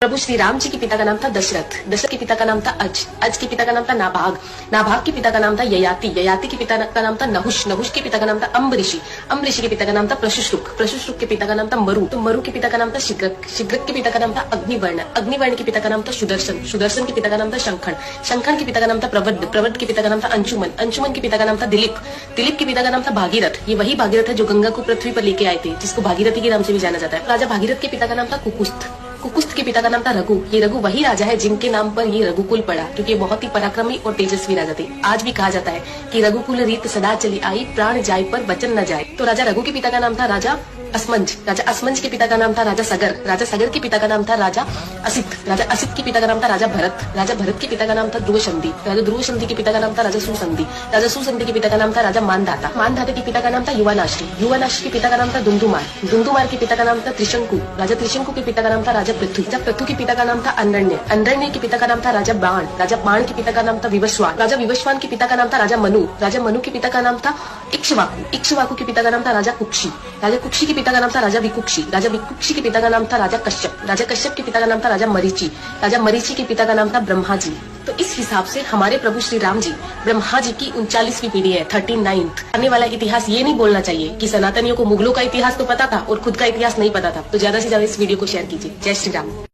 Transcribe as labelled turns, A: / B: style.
A: प्रभु श्री राम जी के पिता का नाम था दशरथ, दशरथ के पिता का नाम था अज, अज के पिता का नाम था नाभाग, नाभाग के पिता का नाम था ययाति, ययाति के पिता का नाम था नहुष, नहुष के पिता का नाम था अम्बऋषि, अम्बऋषि के पिता का नाम था प्रशुश्रुक, प्रशुश्रुक के पिता का नाम था मरु, तो मरु के पिता का नाम था शिग्रक, शिग्रक के पिता का नाम था अग्निवर्ण, अग्निवर्ण के पिता का नाम था सुदर्शन, सुदर्शन के पिता का नाम था शंखन, शंखन के पिता का नाम था प्रवद्ध, प्रवद्ध के पिता का नाम था अंशुमन, अंशुमन के पिता का नाम था दिलीप, दिलीप के पिता का नाम था भागीरथ, ये वही भागीरथ है जो गंगा को पृथ्वी पर लेके आए थे, जिसको भागीरथी के नाम से भी जाना जाता है। राजा भागीरथ के पिता का नाम था कुकुस्थ, कुकुस्थ के पिता का नाम था रघु, ये रघु वही राजा है जिनके नाम पर ये रघुकुल पड़ा, क्योंकि ये बहुत ही पराक्रमी और तेजस्वी राजा थे। आज भी कहा जाता है कि रघुकुल रीत सदा चली आई, प्राण जाय पर वचन न जाए। तो राजा रघु के पिता का नाम था राजा असमंज, राजा असमंज के पिता का नाम था राजा सगर, राजा सगर के पिता का नाम था राजा असित, राजा असित के पिता का नाम था राजा भरत, राजा भरत के पिता का नाम था ध्रुवसंधि, राजा ध्रुवसंधि के पिता का नाम था राजा सुसंधि, राजा सुसंधि के पिता का नाम था राजा मानधाता, मानधाता के पिता का नाम था युवानाश्री, युवानाश्री के पिता का नाम था दुंदुमार, दुंदुमार के पिता का नाम था त्रिशंकु, राजा त्रिशंकु के पिता का नाम था राजा पृथ्वी, राजा पृथ्वी के पिता का नाम था अंडरण्य, अंडरण्य के पिता का नाम था राजा बाण, राजा बाण के पिता का नाम था विवस्वान, राजा विवस्वान के पिता का नाम था राजा मनु, राजा मनु के पिता का नाम था इक्ष्वाकु, इक्ष्वाकु के पिता का नाम था राजा कुक्षी, राजा कुक्षी के पिता का नाम था राजा विकुक्षी, राजा विकुक्षी के पिता का नाम था राजा कश्यप, राजा कश्यप के पिता का नाम था राजा मरीचि, राजा मरीचि के पिता का नाम था ब्रह्मा जी। तो इस हिसाब से हमारे प्रभु श्री राम जी ब्रह्मा जी की 39वीं पीढ़ी है, 39th। आने वाला इतिहास ये नहीं बोलना चाहिए कि सनातनियों को मुगलों का इतिहास तो पता था और खुद का इतिहास नहीं पता था। तो ज्यादा से ज्यादा इस वीडियो को शेयर कीजिए। जय श्री राम।